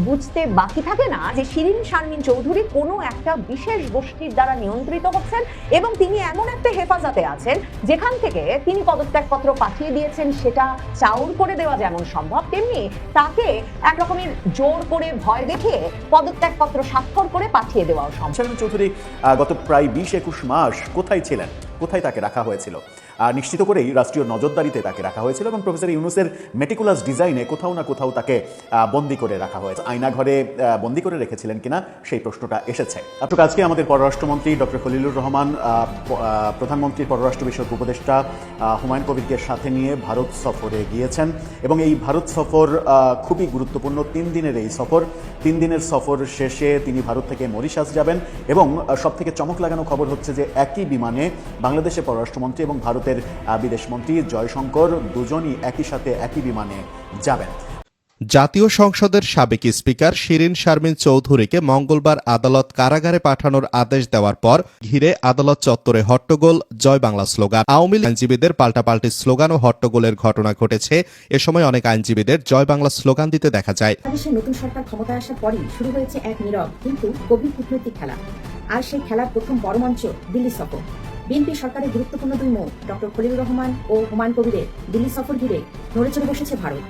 বুঝতে বাকি থাকে না যে শিরিন শারমিন চৌধুরী কোনো একটা বিশেষ গোষ্ঠীর দ্বারা নিয়ন্ত্রিত হচ্ছেন এবং তিনি এমন একটা হেফাজতে আছেন যেখান থেকে তিনি পদত্যাগপত্র পাঠিয়ে দিয়েছেন। সেটা চাউর করে দেওয়া যেমন সম্ভব, তেমনি তাকে এক রকমের জোর করে ভয় দেখিয়ে পদত্যাগপত্র স্বাক্ষর করে পাঠিয়ে দেওয়াও সম্ভব। শারমিন চৌধুরী গত প্রায় 20-21 মাস কোথায় ছিলেন, কোথায় তাকে রাখা হয়েছিল, নিশ্চিত করেই রাষ্ট্রীয় নজরদারিতে তাকে রাখা হয়েছিল এবং প্রফেসর ইউনূসের মেটিকুলাস ডিজাইনে কোথাও না কোথাও তাকে বন্দী করে রাখা হয়েছে। আয়নাঘরে বন্দী করে রেখেছিলেন কিনা সেই প্রশ্নটা এসেছে। আজকে আমাদের পররাষ্ট্রমন্ত্রী ডক্টর খলিলুর রহমান প্রধানমন্ত্রীর পররাষ্ট্র বিষয়ক উপদেষ্টা হুমায়ুন কবিরকে সাথে নিয়ে ভারত সফরে গিয়েছেন এবং এই ভারত সফর খুবই গুরুত্বপূর্ণ। 3 দিনের এই সফর, 3 দিনের সফর শেষে তিনি ভারত থেকে মরিশাস যাবেন এবং সবথেকে চমক লাগানো খবর হচ্ছে যে একই বিমানে বাংলাদেশের পররাষ্ট্রমন্ত্রী এবং ভারতের বিদেশমন্ত্রী জয়শঙ্কর দুজনই একই সাথে একই বিমানে যাবেন। জাতীয় সংসদের সাবেক স্পিকার শিরিন শারমিন চৌধুরীকে মঙ্গলবার আদালত কারাগারে পাঠানোর আদেশ দেওয়ার পর ঘিরে আদালত চত্বরে হট্টগোল, জয় বাংলা স্লোগান। আওয়ামী লীগ আইনজীবীদের পাল্টাপাল্টি স্লোগান ও হট্টগোলের ঘটনা ঘটেছে। এ সময় অনেক আইনজীবীদের জয় বাংলা স্লোগান দিতে দেখা যায়। বাংলাদেশের নতুন সরকার ক্ষমতায় আসার পরই শুরু হয়েছে এক নীরব কিন্তু গভীর কূটনৈতিক খেলা। আর সেই খেলার প্রথম বড় মঞ্চ দিল্লি সফর। বিএনপি সরকারের গুরুত্বপূর্ণ দুই মুখ ডক্টর খলিলুর রহমান ও হুমায়ুন কবিরের দিল্লি সফর ঘিরে নড়ে চড়ে বসেছে ভারত।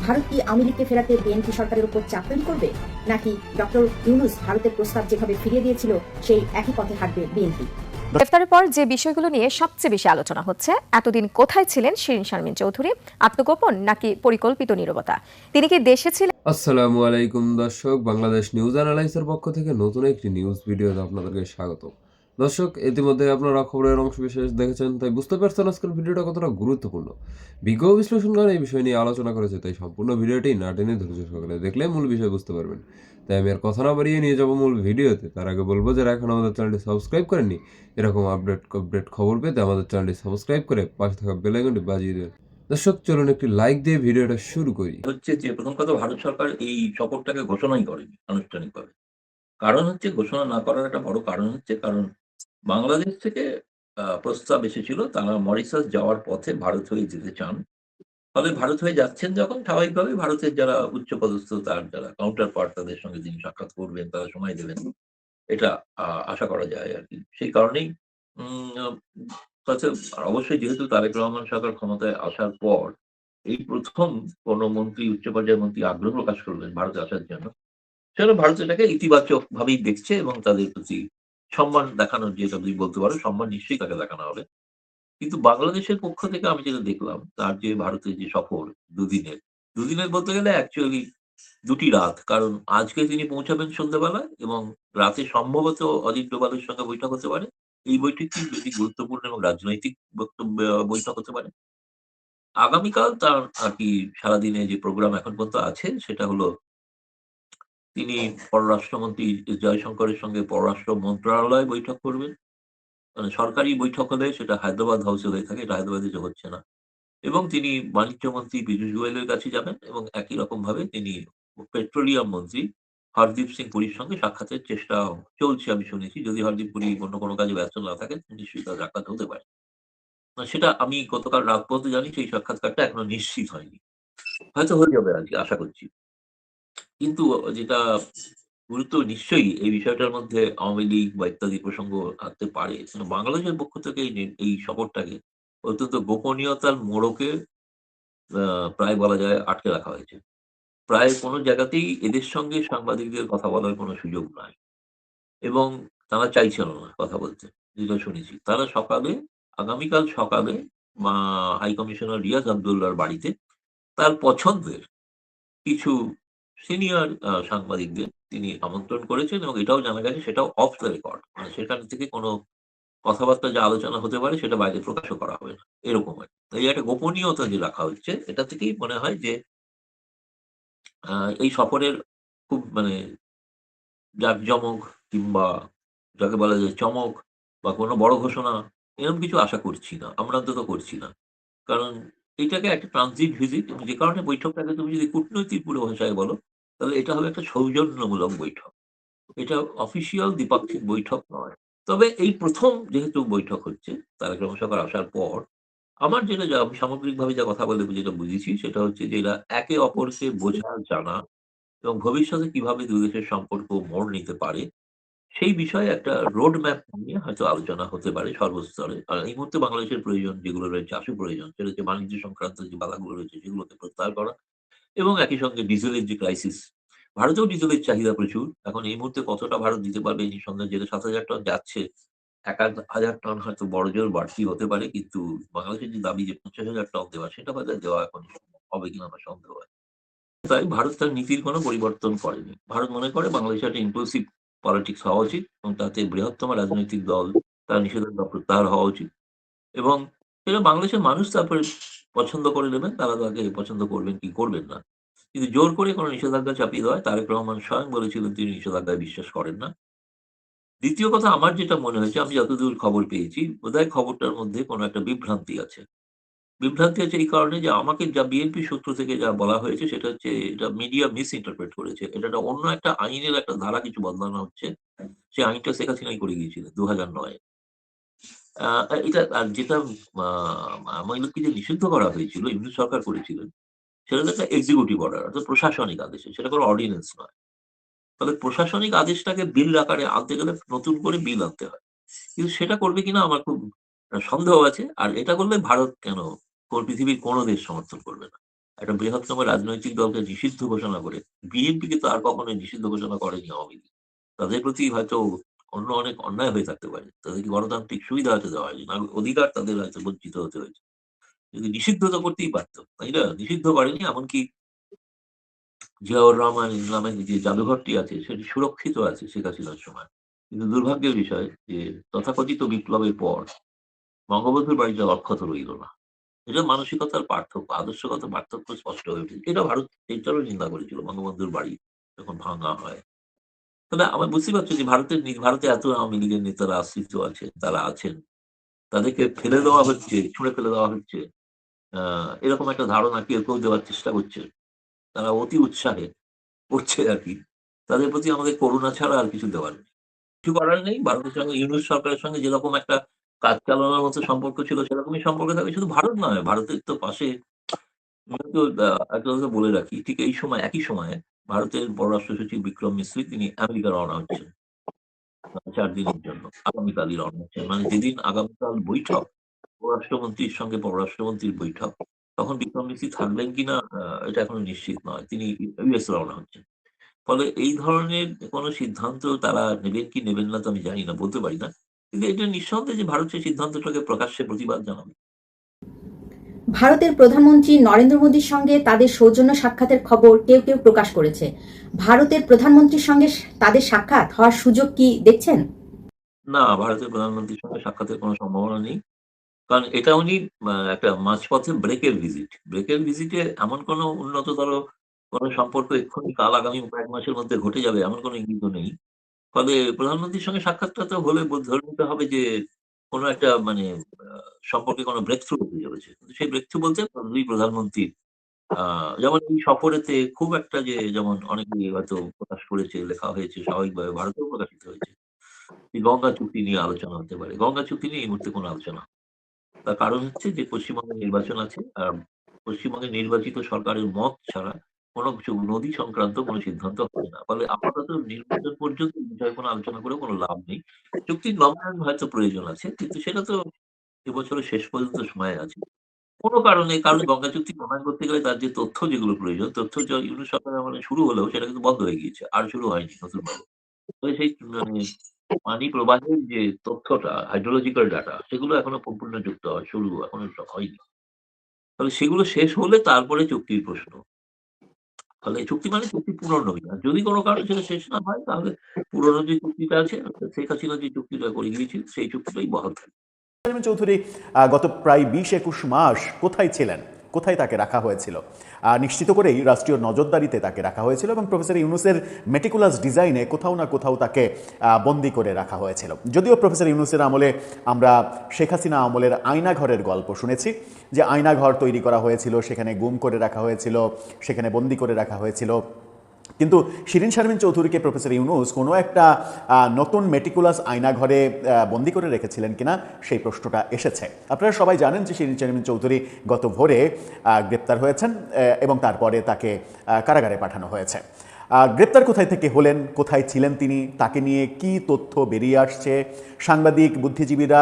ভারত কি আওয়ামী লীগকে ফেরাতে বিএনপি সরকারের উপর চাপ তৈরি করবে, নাকি ডক্টর ইউনূস ভারতের প্রস্তাব যেভাবে ফিরিয়ে দিয়েছিল সেই একই পথে হাঁটবে বিএনপি? গ্রেফতারের পর যে বিষয়গুলো নিয়ে সবচেয়ে বেশি আলোচনা হচ্ছে, এতদিন কোথায় ছিলেন শিরিন শারমিন চৌধুরী? আত্মগোপন নাকি পরিকল্পিত নীরবতা? তিনি কি দেশে ছিলেন? আসসালামু আলাইকুম দর্শক, বাংলাদেশ নিউজ অ্যানালাইসের পক্ষ থেকে নতুন একটি নিউজ ভিডিওতে আপনাদেরকে স্বাগত। দর্শক, ইতিমধ্যে আপনারা খবরের অংশ বিশেষ দেখেছেন, তাই বুঝতে পারছেন আজকের ভিডিওটা কতটা গুরুত্বপূর্ণ। বিজ্ঞ বিশ্লেষণকার এই বিষয় নিয়ে আলোচনা করেছে, তাই সম্পূর্ণ ভিডিওটি না টেনে ধৈর্য সহকারে দেখলে মূল বিষয় বুঝতে পারবেন। তাই আমি আর কথা না বাড়িয়ে নিয়ে যাবো মূল ভিডিওতে। তার আগে বলবো, যারা এখন আমাদের চ্যানেলটি সাবস্ক্রাইব করেননি, এরকম আপডেট খবর পেতে আমাদের চ্যানেলটি সাবস্ক্রাইব করে পাশে থাকা বেল আইকনটি বাজিয়ে দেবেন। দর্শক, চলুন একটি লাইক দিয়ে ভিডিওটা শুরু করি। হচ্ছে যে প্রথম কথা, ভারত সরকার এই সফরটাকে ঘোষণাই করেনি আনুষ্ঠানিকভাবে। কারণ হচ্ছে, ঘোষণা না করার একটা বড় কারণ হচ্ছে, কারণ বাংলাদেশ থেকে প্রস্তাব এসেছিল তারা মরিশাস যাওয়ার পথে ভারত হয়ে যেতে চান। ফলে ভারত হয়ে যাচ্ছেন যখন, স্বাভাবিকভাবে ভারতের যারা উচ্চপদস্থ তার যারা কাউন্টার পার্ট তাদের সঙ্গে তিনি সাক্ষাৎ করবেন, তারা সময় দেবেন, এটা আশা করা যায় আর কি। সেই কারণেই আর অবশ্যই যেহেতু তারেক রহমান সরকার ক্ষমতায় আসার পর এই প্রথম কোন মন্ত্রী, উচ্চ পর্যায়ের মন্ত্রী আগ্রহ প্রকাশ করলেন ভারতে আসার জন্য, সেজন্য ভারত এটাকে ইতিবাচক ভাবেই দেখছে এবং তাদের প্রতি সম্মান দেখানোর, যেটা তুমি বলতে পারো, সম্মান নিশ্চয়ই তাকে দেখানো হবে। কিন্তু বাংলাদেশের পক্ষ থেকে আমি যেটা দেখলাম, তার যে ভারতের যে সফর দুদিনের বলতে গেলে অ্যাকচুয়ালি ২ টি রাত। কারণ আজকে তিনি পৌঁছাবেন সন্ধ্যাবেলায় এবং রাতে সম্ভবত অজিত ডোভালের সঙ্গে বৈঠক হতে পারে। এই বৈঠকটি বেশি গুরুত্বপূর্ণ এবং রাজনৈতিক বৈঠক হতে পারে। আগামীকাল তার আরকি সারাদিনে যে প্রোগ্রাম এখন পর্যন্ত আছে, সেটা হলো তিনি পররাষ্ট্রমন্ত্রী জয়শঙ্করের সঙ্গে পররাষ্ট্র মন্ত্রণালয়ে বৈঠক করবেন। মানে সরকারি বৈঠক হলে সেটা হায়দ্রাবাদ হাউসে হয়ে থাকে, এটা হায়দ্রাবাদে যে হচ্ছে না। এবং তিনি বাণিজ্যমন্ত্রী পীযূষ গোয়েলের কাছে যাবেন এবং একই রকমভাবে তিনি পেট্রোলিয়াম মন্ত্রী হরদীপ সিং পুরীর সঙ্গে সাক্ষাতের চেষ্টা চলছে আমি শুনেছি। যদি হরদীপ পুরী অন্য কোনো কাজে ব্যস্ত না থাকেন, নিশ্চয়ই তার সাক্ষাৎ হতে পারে। সেটা আমি গতকাল রাত পর্যন্ত জানি, সেই সাক্ষাৎকারটা এখনো নিশ্চিত হয়নি। হয়তো হয়ে যাবে আরকি, আশা করছি। কিন্তু যেটা গুরুত্ব নিশ্চয়ই এই বিষয়টার মধ্যে আওয়ামী লীগ বা ইত্যাদি প্রসঙ্গ থাকতে পারে। কিন্তু বাংলাদেশের পক্ষ থেকে এই সফরটাকে অত্যন্ত গোপনীয়তার মোড়কে আ প্রায় বলা যায় আটকে রাখা হয়েছে। প্রায় কোন জায়গাতেই এদের সঙ্গে সাংবাদিকদের কথা বলার কোন সুযোগ নাই। এবং তারা চাইছিল না কথা বলতে, যেটা শুনেছি। তারা আগামীকাল সকালে মা হাই কমিশনার রিয়াজ আব্দুল্লাহর বাড়িতে তার পছন্দের কিছু সিনিয়র সাংবাদিকদের তিনি আমন্ত্রণ করেছেন এবং এটাও জানা গেছে সেটাও অফ দ্য রেকর্ড। মানে সেখান থেকে কোনো কথাবার্তা যা আলোচনা হতে পারে সেটা বাইরে প্রকাশও করা হবে না। এরকম আরকি। এই একটা গোপনীয়তা যে রাখা হচ্ছে, এটা থেকেই মনে হয় যে আ এই সফরের খুব মানে জাঁকজমক কিংবা যাকে বলা যায় চমক বা কোনো বড় ঘোষণা, এরকম কিছু আশা করছি না। আমরা অন্তত করছি না। কারণ এইটাকে একটা ট্রানজিট ভিজিট, এবং যে কারণে বৈঠকটাকে তুমি যদি কূটনৈতিক ভাষায় বলো, তাহলে এটা হবে একটা সৌজন্যমূলক বৈঠক। এটা অফিসিয়াল দ্বিপাক্ষিক বৈঠক নয়। তবে এই ১ম যেহেতু বৈঠক হচ্ছে তারেক রহমান সরকার আসার পর, আমার আমি সামগ্রিকভাবে যা কথা বলে যেটা বুঝেছি, সেটা হচ্ছে যে এরা একে অপরকে বোঝা, জানা এবং ভবিষ্যতে কিভাবে দুই দেশের সম্পর্ক মোড় নিতে পারে সেই বিষয়ে একটা রোড ম্যাপ নিয়ে হয়তো আলোচনা হতে পারে সর্বস্তরে। আর এই মুহূর্তে বাংলাদেশের প্রয়োজন যেগুলো রয়েছে, আশু প্রয়োজন সেটা হচ্ছে বাণিজ্য সংক্রান্ত যে বাধাগুলো রয়েছে সেগুলোকে প্রত্যাহার করা এবং একই সঙ্গে ডিজেলের যে ক্রাইসিস, ভারতেও ডিজেলের চাহিদা প্রচুর। এখন এই মুহূর্তে কতটা ভারত দিতে পারবে এই নিঃসন্দেহে, যেটা ৭,০০০ টন যাচ্ছে, ১,০০০ টন হয়তো বড়জোর বাড়তি হতে পারে। কিন্তু বাংলাদেশের যে দাবি যে ৫০,০০০ টন দেওয়া, সেটা হয়তো দেওয়া এখন হবে কিনা আমার সন্দেহ হয়। তাই ভারত তার নীতির কোনো পরিবর্তন করেনি। ভারত মনে করে বাংলাদেশে একটা ইনক্লুসিভ পলিটিক্স হওয়া উচিত এবং তাতে বৃহত্তম রাজনৈতিক দল তার নিষেধাজ্ঞা প্রত্যাহার হওয়া উচিত এবং সেটা বাংলাদেশের মানুষ তারপরে পছন্দ করে নেবেন। তারা তাকে পছন্দ করবেন কি করবেন না। কিন্তু জোর করে কোনো নিষেধাজ্ঞা চাপিয়ে দেওয়া, তারেক রহমান স্বয়ং বলেছিলেন তিনি নিষেধাজ্ঞায় বিশ্বাস করেন না। দ্বিতীয় কথা, আমার যেটা মনে হয়েছে, আমি যতদূর খবর পেয়েছি, বোধহয় খবরটার মধ্যে কোনো একটা বিভ্রান্তি আছে। বিভ্রান্তি আছে এই কারণে যে আমাকে যা বিএনপি সূত্র থেকে যা বলা হয়েছে সেটা হচ্ছে এটা মিডিয়া মিস ইন্টারপ্রেট করেছে। এটা একটা অন্য একটা আইনের একটা ধারা কিছু বদলানো হচ্ছে। সেই আইনটা শেখ হাসিনাই করে গিয়েছিলেন ২০০৯ এ। আ এটা আর যেটা আ আমাদেরকে যে নিষিদ্ধ করা হয়েছিল, ইউনূস সরকার করেছিলেন, সেটা হচ্ছে একটা এক্সিকিউটিভ অর্ডার অর্থাৎ প্রশাসনিক আদেশে। সেটা কোনো অর্ডিন্যান্স নয়। ফলে প্রশাসনিক আদেশটাকে বিল আকারে আনতে গেলে নতুন করে বিল আনতে হয়। কিন্তু সেটা করবে কিনা আমার খুব সন্দেহ আছে। আর এটা করলে ভারত কেন পৃথিবীর কোন দেশ সমর্থন করবে না। একটা বৃহত্তম রাজনৈতিক দলকে নিষিদ্ধ ঘোষণা করে, বিএনপিকে তো আর কখনোই নিষিদ্ধ ঘোষণা করেনি আওয়ামী লীগ। তাদের প্রতি হয়তো অন্য অনেক অন্যায় হয়ে থাকতে পারে। তাদেরকে গণতান্ত্রিক সুবিধা হয়তো দেওয়া হয়নি। অধিকার তাদের হয়তো বঞ্চিত হতে হয়েছে। কিন্তু নিষিদ্ধ তো করতেই পারত। তাই না? নিষিদ্ধ করেনি, এমনকি জিয়াউর রহমান নামের যে জাদুঘরটি আছে সেটি সুরক্ষিত আছে শেখ হাসিনার সময়। কিন্তু দুর্ভাগ্যের বিষয় যে তথাকথিত বিপ্লবের পর বঙ্গবন্ধুর বাড়িটা অক্ষত রইল না। এটা মানসিকতার পার্থক্য, আদর্শগত পার্থক্য স্পষ্ট হয়ে উঠেছে। এটা ভারত এটারও নিন্দা করেছিল বঙ্গবন্ধুর বাড়ি যখন ভাঙা হয়। তবে আমরা বুঝতে পারছি যে ভারতে এত আওয়ামী লীগের নেতারা আশ্রিত আছেন, তারা আছেন। তাদেরকে ফেলে দেওয়া হচ্ছে, ছুঁড়ে ফেলে দেওয়া হচ্ছে। এরকম একটা ধারণা কেউ দেওয়ার চেষ্টা করছে। তারা অতি উৎসাহে করছে আরকি। তাদের প্রতি আমাদের করুণা ছাড়া আর কিছু দেওয়ার নেই। কিছু করার নেই। ভারতের সঙ্গে ইউনূস সরকারের সঙ্গে যেরকম একটা কাজ চালানোর মতো সম্পর্ক ছিল সেরকমই সম্পর্ক থাকবে। শুধু ভারত নয়, ভারতের তো পাশে আমি তো একটা কথা বলে রাখি, ঠিক এই সময় একই সময়ে ভারতের পররাষ্ট্র সচিব বিক্রম মিশ্রি তিনি আমেরিকা রওনা হচ্ছেন ৪ দিনের জন্য। আগামীকালই রওনা হচ্ছেন। মানে যেদিন আগামীকাল বৈঠক, পররাষ্ট্রমন্ত্রীর সঙ্গে পররাষ্ট্রমন্ত্রীর বৈঠক, তখন বিক্রম মিশ্রি থাকবেন কিনা এটা এখনো নিশ্চিত নয়। তিনি ইউএস রওনা হচ্ছেন। ফলে এই ধরনের কোনো সিদ্ধান্ত তারা নেবেন কি নেবেন না তো আমি জানি না, বলতে পারি না। কিন্তু এটা নিঃসন্দেহে যে ভারত সেই সিদ্ধান্তটাকে প্রকাশ্যে প্রতিবাদ জানাবে। ভারতের প্রধানমন্ত্রী নরেন্দ্র মোদীর সঙ্গে তাদের সৌজন্য সাক্ষাতের খবর কেউ কেউ প্রকাশ করেছে। ভারতের প্রধানমন্ত্রীর সঙ্গে তাদের সাক্ষাৎ হওয়ার সুযোগ কি দেখছেন? না, ভারতের প্রধানমন্ত্রীর সঙ্গে সাক্ষাতের কোনো সম্ভাবনা নেই। কারণ এটা উনি একটা মাঝপথে ব্রেকের ভিজিট। ব্রেকের ভিজিটে এমন কোনো উন্নততর কোনো সম্পর্ক এক্ষুনি কাল আগামী কয়েক মাসের মধ্যে ঘটে যাবে এমন কোনো ইঙ্গিতও নেই। ফলে প্রধানমন্ত্রীর সঙ্গে সাক্ষাৎটা তো হলে ধরে নিতে হবে যে কোনো একটা মানে আ সম্পর্কে কোনো ব্রেক থ্রু হতে চলেছে। কিন্তু সেই ব্রেক থ্রু বলতে ২ প্রধানমন্ত্রীর আ যেমন এই সফরেতে খুব একটা যে যেমন অনেকেই হয়তো প্রকাশ করেছে, লেখা হয়েছে স্বাভাবিকভাবে ভারতেও প্রকাশিত হয়েছে। এই গঙ্গা চুক্তি নিয়ে আলোচনা হতে পারে। গঙ্গা চুক্তি নিয়ে এই মুহূর্তে কোনো আলোচনা, তার কারণ হচ্ছে যে পশ্চিমবঙ্গে নির্বাচন আছে। আর পশ্চিমবঙ্গে নির্বাচিত সরকারের মত ছাড়া কোনো কিছু নদী সংক্রান্ত কোনো সিদ্ধান্ত হবে না। ফলে আপাতত নির্বাচন পর্যন্ত এই বিষয়ে কোনো আলোচনা করেও কোনো লাভ নেই। চুক্তির নবায়ন হয়তো প্রয়োজন আছে। কিন্তু সেটা তো এবছরের শেষ পর্যন্ত সময় আছে। কোনো কারণে গঙ্গা চুক্তি নবায়ন করতে গেলে তার যে তথ্য যেগুলো প্রয়োজন, তথ্য ইউনূস সরকারের আমলে শুরু হলেও সেটা কিন্তু বন্ধ হয়ে গিয়েছে। আর শুরু হয়নি নতুনভাবে। তো সেই মানে পানি প্রবাহের যে তথ্যটা হাইড্রোলজিক্যাল ডাটা সেগুলো এখনো সম্পূর্ণ যুক্ত হয় শুরু এখনো হয়নি। ফলে সেগুলো শেষ হলে তারপরে চুক্তির প্রশ্ন। ফলে চুক্তি মানে চুক্তি পুনর্নবীন। আর যদি কোনো কারণে সেটা শেষ না হয় তাহলে পুরনো যে চুক্তিটা আছে অর্থাৎ শেখ হাসিনা যে চুক্তিটা করে গিয়েছিল সেই চুক্তিটাই বহাল থাকবে। শারমিন চৌধুরী গত প্রায় ২০-২১ মাস কোথায় ছিলেন, কোথায় তাকে রাখা হয়েছিল, নিশ্চিত করেই রাষ্ট্রীয় নজরদারিতে তাকে রাখা হয়েছিল এবং প্রফেসর ইউনূসের মেটিকুলাস ডিজাইনে কোথাও না কোথাও তাকে বন্দি করে রাখা হয়েছিল। যদিও প্রফেসর ইউনূসের আমলে আমরা শেখ হাসিনা আমলের আয়নাঘরের গল্প শুনেছি, যে আয়নাঘর তৈরি করা হয়েছিল, সেখানে গুম করে রাখা হয়েছিল, সেখানে বন্দি করে রাখা হয়েছিল। কিন্তু শিরিন শারমিন চৌধুরীকে প্রফেসর ইউনূস কোনো একটা নতুন মেটিকুলাস আয়নাঘরে বন্দি করে রেখেছিলেন কিনা সেই প্রশ্নটা এসেছে। আপনারা সবাই জানেন যে শিরিন শারমিন চৌধুরী গত ভোরে গ্রেপ্তার হয়েছেন এবং তারপরে তাকে কারাগারে পাঠানো হয়েছে। গ্রেপ্তার কোথায় থেকে হলেন, কোথায় ছিলেন তিনি, তাকে নিয়ে কি তথ্য বেরিয়ে আসছে, সাংবাদিক বুদ্ধিজীবীরা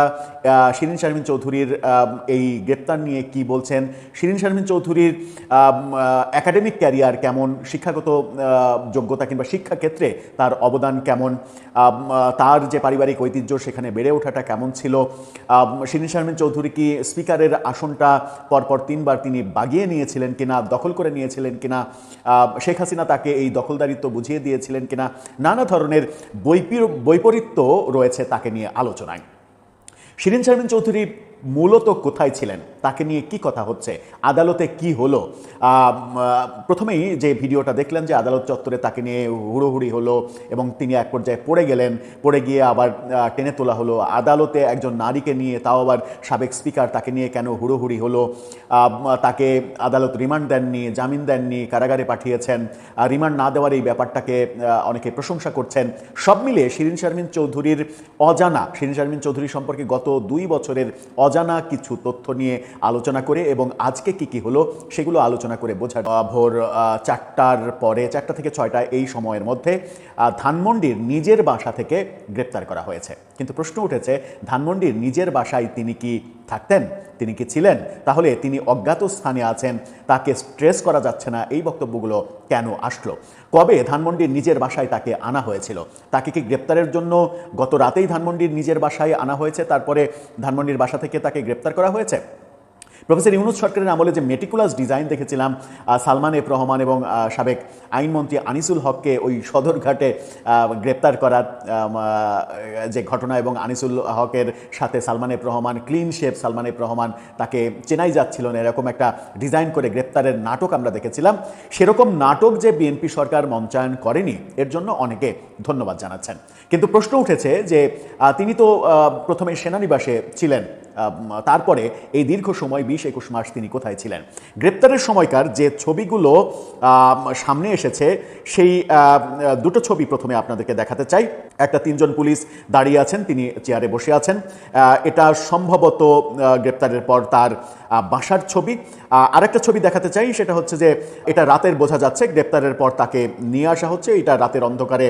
শিরিন শারমিন চৌধুরীর এই গ্রেপ্তার নিয়ে কি বলছেন, শিরিন শারমিন চৌধুরীর একাডেমিক ক্যারিয়ার কেমন, শিক্ষাগত যোগ্যতা কিংবা শিক্ষাক্ষেত্রে তার অবদান কেমন, তার যে পারিবারিক ঐতিহ্য সেখানে বেড়ে ওঠাটা কেমন ছিল, শিরিন শারমিন চৌধুরী কি স্পিকারের আসনটা পরপর 3 বার তিনি বাগিয়ে নিয়েছিলেন কিনা, দখল করে নিয়েছিলেন কিনা, শেখ হাসিনা তাকে এই দখলদারিত্ব বুঝিয়ে দিয়েছিলেন কিনা, নানা ধরনের বৈপরীত্য রয়েছে তাকে নিয়ে আলোচনায়। শিরিন শারমিন চৌধুরী মূলত কোথায় ছিলেন, তাকে নিয়ে কি কথা হচ্ছে, আদালতে কি হলো। প্রথমেই যে ভিডিওটা দেখলেন যে আদালত চত্বরে তাকে নিয়ে হুড়োহুড়ি হলো এবং তিনি এক পর্যায়ে পড়ে গেলেন, পড়ে গিয়ে আবার টেনে তোলা হলো। আদালতে একজন নারীকে নিয়ে, তাও আবার সাবেক স্পিকার, তাকে নিয়ে কেন হুড়োহুড়ি হলো, তাকে আদালত রিমান্ড দেননি, জামিন দেননি, কারাগারে পাঠিয়েছেন, রিমান্ড না দেওয়ার এই ব্যাপারটাকে অনেকে প্রশংসা করছেন। সব মিলিয়ে শিরিন শারমিন চৌধুরীর অজানা, শিরিন শারমিন চৌধুরী সম্পর্কে গত 2 বছরের অজানা কিছু তথ্য নিয়ে আলোচনা করে এবং আজকে কি কি হলো সেগুলো আলোচনা করে বোঝা। ভোর 4টার পরে, 4টা থেকে 6টা এই সময়ের মধ্যে ধানমন্ডির নিজের বাসা থেকে গ্রেপ্তার করা হয়েছে। কিন্তু প্রশ্ন উঠেছে, ধানমন্ডির নিজের বাসায় তিনি কি থাকতেন, তিনি কি ছিলেন, তাহলে তিনি অজ্ঞাত স্থানে আছেন, তাকে স্ট্রেস করা যাচ্ছে না, এই বক্তব্যগুলো কেন আসলো? কবে ধানমন্ডির নিজের বাসায় তাকে আনা হয়েছিল? তাকে কি গ্রেপ্তারের জন্য গত রাতেই ধানমন্ডির নিজের বাসায় আনা হয়েছে, তারপরে ধানমন্ডির বাসা থেকে তাকে গ্রেপ্তার করা হয়েছে? প্রফেসর ইউনূস সরকারের আমলে যে মেটিকুলাস ডিজাইন দেখেছিলাম সালমান এফ রহমান এবং সাবেক আইনমন্ত্রী আনিসুল হককে ওই সদরঘাটে গ্রেপ্তার করার যে ঘটনা, এবং আনিসুল হকের সাথে Salman F Rahman, clean shape Salman F Rahman, তাকে চেনাই যাচ্ছিল না, এরকম একটা ডিজাইন করে গ্রেপ্তারের নাটক আমরা দেখেছিলাম। সেরকম নাটক যে বিএনপি সরকার মঞ্চায়ন করেনি, এর জন্য অনেকে ধন্যবাদ জানাচ্ছেন। কিন্তু প্রশ্ন উঠেছে যে তিনি তো প্রথমে সেনানিবাসে ছিলেন, তারপরে এই দীর্ঘ সময় 20-21 মাস তিনি কোথায় ছিলেন? গ্রেপ্তারের সময়কার যে ছবিগুলো সামনে এসেছে, সেই দুটো ছবি প্রথমে আপনাদেরকে দেখাতে চাই। একটা 3 জন পুলিশ দাঁড়িয়ে আছেন, তিনি চেয়ারে বসে আছেন, এটা সম্ভবত গ্রেপ্তারের পর তার বাসার ছবি। আরেকটা ছবি দেখাতে চাই, সেটা হচ্ছে যে এটা রাতের, বোঝা যাচ্ছে গ্রেপ্তারের পর তাকে নিয়ে আসা হচ্ছে, এটা রাতের অন্ধকারে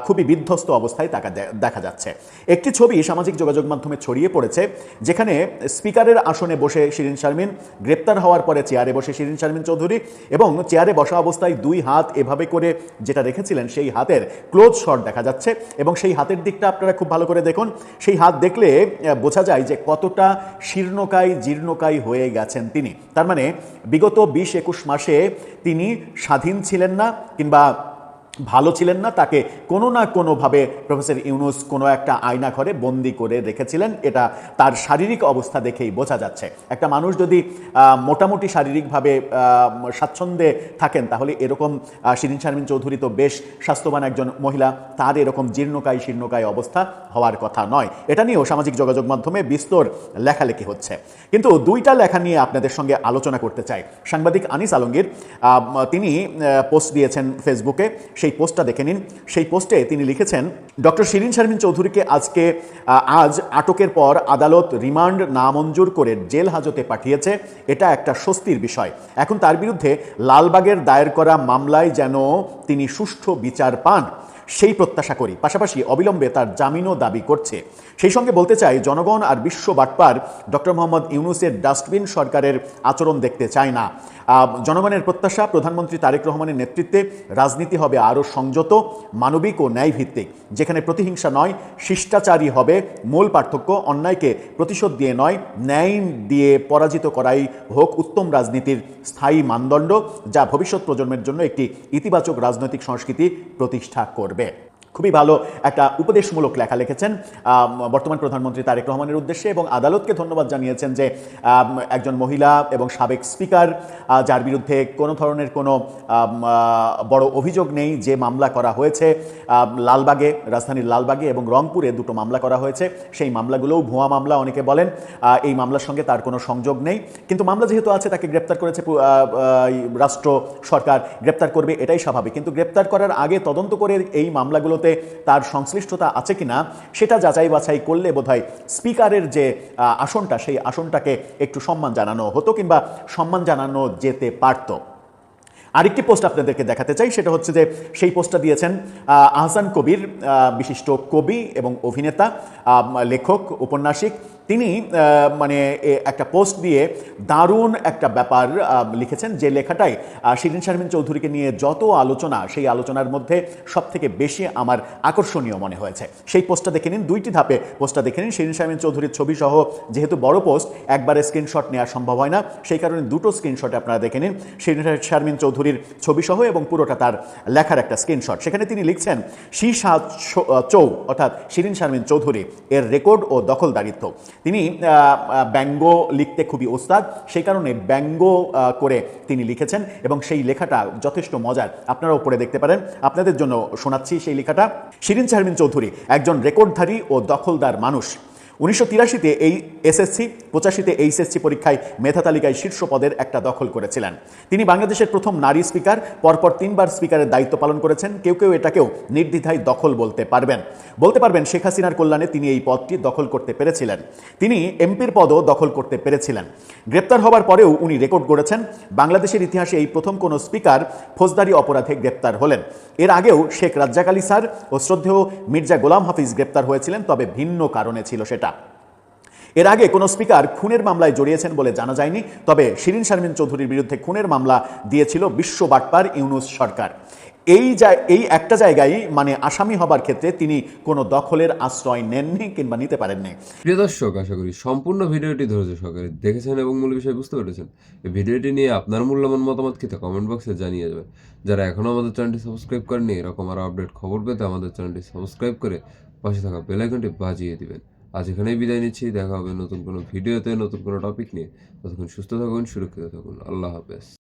খুবই বিধ্বস্ত অবস্থায় তাকে দেখা যাচ্ছে। একটি ছবি সামাজিক যোগাযোগ মাধ্যমে ছড়িয়ে পড়েছে, যেখানে স্পিকারের আসনে বসে শিরিন শারমিন, গ্রেপ্তার হওয়ার পরে চেয়ারে বসে শিরিন শারমিন চৌধুরী, এবং চেয়ারে বসা অবস্থায় 2 হাত এভাবে করে যেটা রেখেছিলেন সেই হাতের ক্লোজ শট দেখা যাচ্ছে। এবং সেই হাতের দিকটা আপনারা খুব ভালো করে দেখুন, সেই হাত দেখলে বোঝা যায় যে কতটা শীর্ণকায় জীর্ণকায় হয়ে গেছেন তিনি। তার মানে বিগত 20-21 মাসে তিনি স্বাধীন ছিলেন না কিংবা ভালো ছিলেন না, তাকে কোনো না কোনোভাবে প্রফেসর ইউনূস কোনো একটা আয়না ঘরে বন্দি করে রেখেছিলেন। এটা তার শারীরিক অবস্থা দেখেই বোঝা যাচ্ছে। একটা মানুষ যদি মোটামুটি শারীরিকভাবে স্বাচ্ছন্দ্যে থাকেন, তাহলে এরকম শিরিন শারমিন চৌধুরী তো বেশ স্বাস্থ্যবান একজন মহিলা, তার এরকম জীর্ণকায় শীর্ণকায় অবস্থা হওয়ার কথা নয়। এটা নিয়েও সামাজিক যোগাযোগ মাধ্যমে বিস্তর লেখালেখি হচ্ছে। কিন্তু 2টা লেখা নিয়ে আপনাদের সঙ্গে আলোচনা করতে চাই। সাংবাদিক আনিস আলমগীর তিনি পোস্ট দিয়েছেন ফেসবুকে, সেই পোস্টটা দেখে নিন। সেই পোস্টে তিনি লিখেছেন, ডক্টর শিরিন শারমিন চৌধুরীকে আজ আটকের পর আদালত রিমান্ড নামঞ্জুর করে জেল হাজতে পাঠিয়েছে, এটা একটা স্বস্তির বিষয়। এখন তার বিরুদ্ধে লালবাগের দায়ের করা মামলায় যেন তিনি সুষ্ঠু বিচার পান, সেই প্রত্যাশা করি। পাশাপাশি অবিলম্বে তার জামিনও দাবি করছে। সেই সঙ্গে বলতে চাই, জনগণ আর বিশ্ব বাটপার ডক্টর মোহাম্মদ ইউনূসের ডাস্টবিন সরকারের আচরণ দেখতে চায় না। জনগণের প্রত্যাশা, প্রধানমন্ত্রী তারেক রহমানের নেতৃত্বে রাজনীতি হবে আরও সংযত, মানবিক ও ন্যায়ভিত্তিক, যেখানে প্রতিহিংসা নয়, শিষ্টাচারী হবে মূল পার্থক্য। অন্যায়কে প্রতিশোধ দিয়ে নয়, ন্যায় দিয়ে পরাজিত করাই হোক উত্তম রাজনীতির স্থায়ী মানদণ্ড, যা ভবিষ্যৎ প্রজন্মের জন্য একটি ইতিবাচক রাজনৈতিক সংস্কৃতি প্রতিষ্ঠা করবে। খুবই ভালো একটা উপদেশমূলক লেখা লিখেছেন বর্তমান প্রধানমন্ত্রী তারেক রহমানের উদ্দেশ্যে, এবং আদালতকে ধন্যবাদ জানিয়েছেন যে একজন মহিলা এবং সাবেক স্পিকার, যার বিরুদ্ধে কোনো ধরনের কোনো বড় অভিযোগ নেই, যে মামলা করা হয়েছে লালবাগে, রাজধানীর লালবাগে এবং রংপুরে 2টো মামলা করা হয়েছে, সেই মামলাগুলোও ভুয়া মামলা অনেকে বলেন। এই মামলার সঙ্গে তার কোনো সংযোগ নেই, কিন্তু মামলা যেহেতু আছে, তাকে গ্রেপ্তার করেছে রাষ্ট্র সরকার, গ্রেপ্তার করবে, এটাই স্বাভাবিক। কিন্তু গ্রেপ্তার করার আগে তদন্ত করে এই মামলাগুলো তার সংশ্লিষ্টতা আছে কিনা সেটা যাচাই বাছাই করলে বোধহয় স্পিকারের যে আসনটা, সেই আসনটাকে একটু সম্মান জানানো হতো কিংবা সম্মান জানানো যেতে পারত। আরেকটি পোস্ট আপনাদেরকে দেখাতে চাই, সেটা হচ্ছে যে সেই পোস্টটা দিয়েছেন আহসান কবির, বিশিষ্ট কবি এবং অভিনেতা, লেখক, ঔপন্যাসিক। তিনি মানে একটা পোস্ট দিয়ে দারুণ একটা ব্যাপার লিখেছেন, যে লেখাটায় শিরিন শারমিন চৌধুরীকে নিয়ে যত আলোচনা, সেই আলোচনার মধ্যে সব থেকে বেশি আমার আকর্ষণীয় মনে হয়েছে। সেই পোস্টটা দেখে নিন, 2টি ধাপে পোস্টটা দেখে নিন। শিরিন শারমিন চৌধুরীর ছবি সহ, যেহেতু বড় পোস্ট একবারে স্ক্রিনশট নেওয়া সম্ভব হয় না, সেই কারণে 2টো স্ক্রিনশটে আপনারা দেখে নিন। শিরিন শারমিন চৌধুরীর ছবি সহ এবং পুরোটা তার লেখার একটা স্ক্রিনশট। সেখানে তিনি লিখছেন, চৌ অর্থাৎ শিরিন শারমিন চৌধুরী এর রেকর্ড ও দখলদারিত্ব। তিনি ব্যঙ্গ লিখতে খুবই ওস্তাদ, সেই কারণে ব্যঙ্গ করে তিনি লিখেছেন এবং সেই লেখাটা যথেষ্ট মজার। আপনারাও পড়ে দেখতে পারেন। আপনাদের জন্য শোনাচ্ছি সেই লেখাটা। শিরিন শারমিন চৌধুরী একজন রেকর্ডধারী ও দখলদার মানুষ। 1983-তে এই এসএসসি, 85-তে এইচএসসি পরীক্ষায় মেধা তালিকায় শীর্ষ পদের একটা দখল করেছিলেন। তিনি বাংলাদেশের প্রথম নারী স্পিকার, পরপর 3বার স্পিকারের দায়িত্ব পালন করেছেন। কেউ কেউ এটাকেও নির্দ্বিধায় দখল বলতে পারবেন শেখ হাসিনার কল্যাণে তিনি এই পদটি দখল করতে পেরেছিলেন। তিনি এমপির পদও দখল করতে পেরেছিলেন। গ্রেপ্তার হওয়ার পরেও উনি রেকর্ড গড়েছেন। বাংলাদেশের ইতিহাসে এই প্রথম কোনো স্পিকার ফৌজদারি অপরাধে গ্রেপ্তার হলেন। এর আগেও শেখ রাজ্জাক আলী স্যার ও শ্রদ্ধেয় মির্জা গোলাম হাফিজ গ্রেপ্তার হয়েছিলেন, তবে ভিন্ন কারণে ছিল সেটা। এর আগে কোনো স্পিকার খুনের মামলায় জড়িয়েছেন বলে জানা যায়নি, তবে শিরিন শারমিন চৌধুরীর বিরুদ্ধে খুনের মামলা দিয়েছিল বিশ্ব বাটপার ইউনূস সরকার। এই একটা জায়গায় মানে আসামি হবার ক্ষেত্রে তিনি কোনো দখলের আশ্রয় নেননি কিংবা নিতে পারেননি। প্রিয় দর্শক, আশা করি সম্পূর্ণ ভিডিওটি ধৈর্য সহকারে দেখেছেন এবং মূল বিষয় বুঝতে পেরেছেন। এই ভিডিওটি নিয়ে আপনার মূল্যবান মতামত কি তা কমেন্ট বক্সে জানিয়ে যাবেন। যারা এখনও আমাদের চ্যানেলটি সাবস্ক্রাইব করেননি, এরকম আরও আপডেট খবর পেতে আমাদের চ্যানেলটি সাবস্ক্রাইব করে পাশে থাকা বেল আইকনটি বাজিয়ে দিবেন। আজ এখানেই বিদায় নিচ্ছি। দেখা হবে নতুন কোনো ভিডিওতে, নতুন কোনো টপিক নিয়ে। ততক্ষণ সুস্থ থাকুন, সুরক্ষিত থাকুন। আল্লাহ হাফেজ।